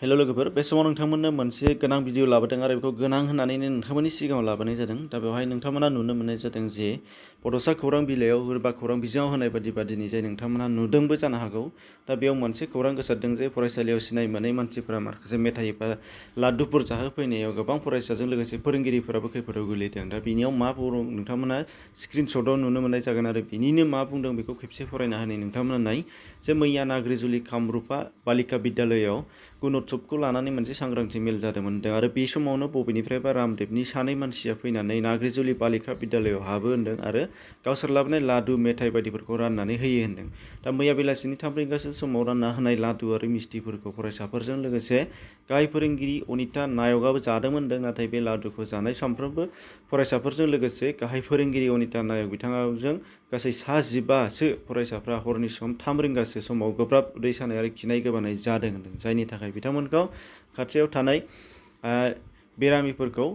हेल' लोगोफोर बे समाव नोंथांमोननो मोनसे गोनां भिडिअ लाबोदों आरो बेखौ गोनां होननानैनो नोंथांमोननि सिगाङाव लाबोनाय जादों। दा बेवहाय नोंथांमोना नुनो मोननाय जादों जे बड'सा खौरां बिलाइयाव बा खौरां बिजोङाव होनाय बायदिबा दिनै जाय नोंथांमोना नुदोंबो जानो हागौ। दा बेयाव मोनसे खौरां गोसारदों जे फरायसालियाव सिनाय मोनै मानसिफोरा माखासे मेथाइ बा लाड्डुफोर जाहोफैनायाव गोबां फरायसाजों लोगोसे फोरोंगिरिफोराबो खैफोदाव गोलैदों। दा बिनियाव मा बुंदों नोंथांमोना स्क्रिनशटआव नुनो मोननाय जागोन आरो बिनिनो मा बुंदों बेखौ खेबसे फरायना होनाय नोंथांमोना नाय जे मैया नाग्रिजुलि कामरुपा बालिका बिद्यालयाव गण'त्सबखौ लानानै मोनसे सांग्रांथि मेल जादोंमोन होनदों आरो बे समावनो बबेनिफ्रायबा रामदेबनि सानै मानसिया फैनानै नाग्रिजुलि बालिका बिद्यालयाव हाबो होनदों आरो गावसोर लाबोनाय लादु मेथाइ बायदिफोरखौ राननानै होयो होनदों। दा मैया बेलासिनि 3 रिंगासो समाव रानना होनाय लादु आरो मिस्थिफोरखौ फरायसाफोरजों लोगोसे गाहाय फोरोंगिरि अनिता नायकआबो जादोंमोन होनदों। नाथाय बे लादुखौ जानाय सानफ्रोमबो फरायसाफोरजों लोगोसे गाहाय फोरोंगिरि अनिता नायक बिथाङाजों गासै 15सो फरायसाफ्रा हरनि सम 3 रिंगासो समाव गोब्राब उदै सानाय आरो खिनाय गोबानाय जादों होनदों। जायनि थाखाय बिथांमोनखौ खाथियाव थानाय बेरामिफोरखौ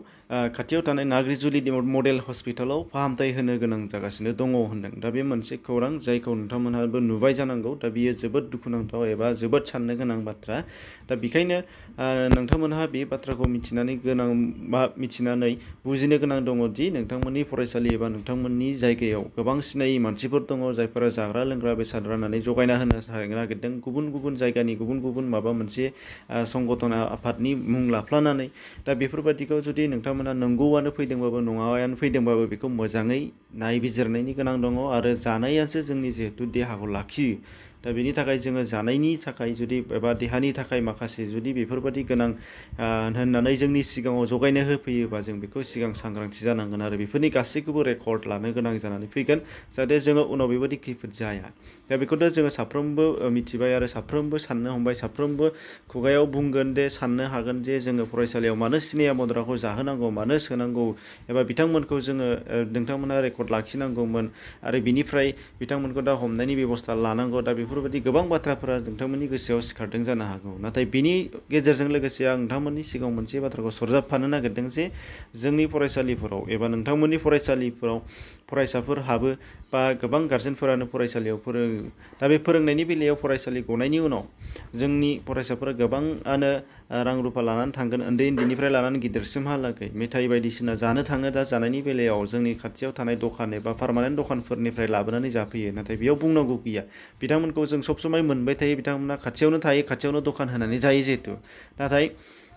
खाथियाव थानाय नाग्रिजुलि मडेल हस्पिटालाव फाहामथाय होनो गोनां जागासिनो दङ होनदों। दा बे मोनसे खौरां जायखौ नोंथांमोनहाबो नुबाय जानांगौ। दा बियो जोबोद दुखुनांथाव एबा जोबोद साननो गोनां बाथ्रा। दा बेखायनो नोंथांमोनहा बे बाथ्राखौ मिथिनानै बुजिनो गोनां दङ दि नोंथांमोननि फरायसालि एबा नोंथांमोननि जायगायाव गोबां सिनायि मानसिफोर दङ जायफोरा जाग्रा लोंग्रा बेसाद राननानै जगायना होनो नागिरदों। गुबुन गुबुन जायगानि गुबुन गुबुन माबा मोनसे संगठना आफादनि मुं लाफ्लानानै दा बेफोरबादिखौ जुदि नोंथांमोना नंगौआनो फैदोंबाबो नङायानो फैदोंबाबो बेखौ मोजाङै नायबिजिरनायनि गोनां दङ आरो जानायासो जोंनि जिहेथु देहाखौ लाखियो। दा बेनि थाखाय जोङो जानायनि थाखाय जुदि एबा देहानि थाखाय माखासे जुदि बेफोरबादि गोनां होननानै जोंनि सिगाङाव जगायनो होफैयोबा जों बेखौ सिगां सांग्रांथि जानांगोन आरो बेफोरनि गासैखौबो रेकर्ड लानो गोनां जानानै फैगोन जाहाथे जोङो उनाव बेबायदि खैफोद जाया। दा बेखौथ' जोङो साफ्रोमबो मिथिबाय आरो साफ्रोमबो साननो हमबाय, साफ्रोमबो खुगायाव बुंगोन दे साननो हागोन जे जोङो फरायसालियाव मानो सिनेमा मद्राखौ जाहोनांगौ, मानो सोनांगौ एबा बिथांमोनखौ जोङो नोंथांमोना रेकर्ड लाखिनांगौमोन आरो बिनिफ्राय बिथांमोनखौ दा हमनायनि बेबस्था लानांगौ। दा बेफोरबायदि गोबां बाथ्राफोरा नोंथांमोननि गोसोआव सिखारदों जानो हागौ। नाथाय बिनि गेजेरजों लोगोसे आं नोंथांमोननि सिगाङाव मोनसे बाथ्राखौ सरजाबफानो नागिरदों जे जोंनि फरायसालिफोराव एबा नोंथांमोननि फरायसालिफोराव फरायसाफोर हाबो बा गोबां गारजेनफोरानो फरायसालियाव फोरोङो। दा बे फोरोंनायनि बेलायाव फरायसालि गनायनि उनाव जोंनि फरायसाफोरा गोबाङानो रां रुफा लानानै थांगोन उन्दैनिफ्राय लानानै गिदिरसिमहालागै मेथाइ बायदिसिना जानो थाङो। दा जानायनि बेलायाव जोंनि खाथियाव थानाय दखान एबा पार्मानेन्ट दखानफोरनिफ्राय लाबोनानै जाफैयो। नाथाय बेयाव बुंनांगौ गैया, बिथांमोनखौ जों सब समाय मोनबाय थायो, बिथांमोना खाथियावनो थायो, खाथियावनो दखान होनानै जायो जिहेथु। नाथाय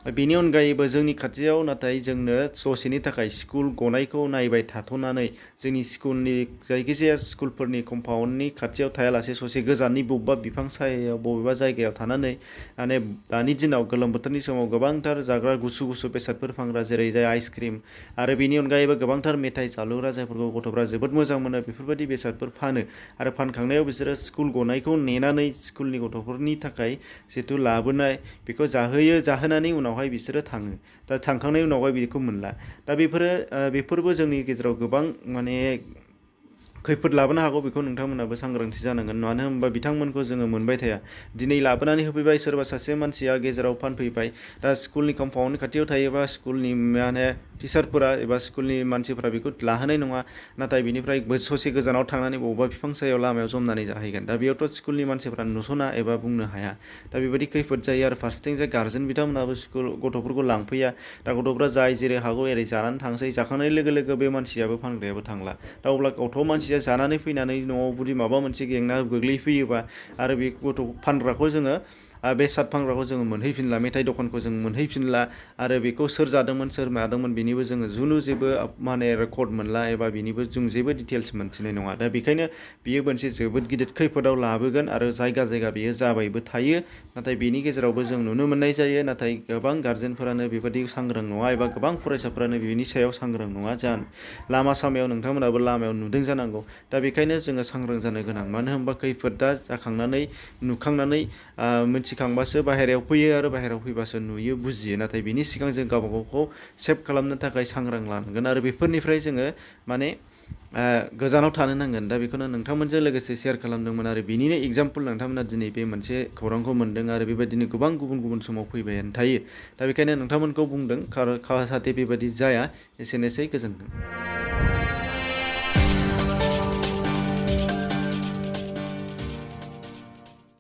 बेनि अनगायैबो जोंनि खाथियाव नाथाय जोंनो ससेनि थाखाय स्कुल गनायखौ नायबाय थाथ'नानै जोंनि स्कुलनि जायखिजाया स्कुलफोरनि कम्पाउन्डनि खाथियाव थायालासे ससे गोजाननि बबेबा बिफां सायायाव बबेबा जायगायाव थानानै माने दानि दिनाव गोलोम बोथोरनि समाव गोबांथार जाग्रा गुसु गुसु बेसादफोर फानग्रा जेरै जाय आइसक्रिम आरो बेनि अनगायैबो गोबांथार मेथाइ जालुग्रा जायफोरखौ गथ'फ्रा जोबोद मोजां मोनो बेफोरबायदि बेसादफोर फानो आरो फानखांनायाव बिसोरो स्कुल गनायखौ नेनानै स्कुलनि गथ'फोरनि थाखाय जिहेथु लाबोनाय बेखौ जाहोयो, जाहोनानै उनावहाय बिसोरो थाङो। दा थांखांनायनि उनावहाय बेखौ मोनला। दा बेफोरबो जोंनि गेजेराव गोबां माने खैफोद लाबोनो हागौ। बेखौ नोंथांमोनाबो सांग्रांथि जानांगोन। मानो होनबा बिथांमोनखौ जोङो मोनबाय थाया। दिनै लाबोनानै होफैबाय, सोरबा सासे मानसिया गेजेराव फानफैबाय। दा स्कुलनि कम्पाउन्डनि खाथियाव थायोबा स्कुलनि माने टिचारफोरा एबा स्कुलनि मानसिफोरा बेखौ लाहोनाय नङा। नाथाय बिनिफ्राय ससे गोजानाव थांनानै बबेबा बिफां सायाव लामायाव जमनानै जाहैगोन। दा बेयावथ' स्कुलनि मानसिफ्रा नुस'ना एबा बुंनो हाया। दा बेबायदि खैफोद जायो आरो फारसेथिं जाय गारजेन बिथांमोनाबो स्कुल गथ'फोरखौ लांफैया। दा गथ'फ्रा जाय जेरै हागौ एरै जानानै थांसै, जाखांनाय लोगो लोगो बे मानसियाबो फानग्रायाबो थांला। दा अब्ला गथ' मानसिया जानानै फैनानै न'आव जुदि माबा मोनसे जेंना गोग्लैफैयोबा आरो बे गथ' फानग्राखौ जोङो बेसाद फानग्राखौ जोङो मोनहैफिनला, मेथाइ दखानखौ जों मोनहैफिनला आरो बेखौ सोर जादोंमोन सोर मादोंमोन बेनिबो जोङो जेबो माने रेकर्ड मोनला एबा बेनिबो जों जेबो डिटेल्स मोनथिनाय नङा। दा बेखायनो बियो मोनसे जोबोद गिदिर खैफोदाव लाबोगोन आरो जायगा जायगा बेयो जाबायबो थायो। नाथाय बेनि गेजेरावबो जों नुनो मोननाय जायो। नाथाय गोबां गारजेनफोरानो बेबायदि सांग्रां नङा एबा गोबां फरायसाफोरानो बेनि सायाव सांग्रां नङा। लामा सामायाव नोंथांमोनाबो लामायाव नुदों जानांगौ। दा बेखायनो जोङो सांग्रां जानो गोनां। मानो होनबा खैफोदा जाखांनानै नुखांनानै मिथिखांबासो बाहेरायाव फैयो आरो बाहेरायाव फैबासो नुयो बुजियो। नाथाय बिनि सिगां जों गावबा गावखौ सेभ खालामनो थाखाय सांग्रां लानांगोन आरो बेफोरनिफ्राय जोङो माने गोजानाव थानो नांगोन। दा बेखौनो नोंथांमोनजों लोगोसे शेयार खालामदोंमोन आरो बिनिनो एगजाम्पल नोंथांमोना दिनै बे मोनसे खौरांखौ मोन्दों आरो बेबायदिनो गोबां गुबुन गुबुन समाव फैबायानो थायो। दा बेखायनो नोंथांमोनखौ बुंदों जाहाथे बेबायदि जाया। एसेनोसै, गोजोन्थों।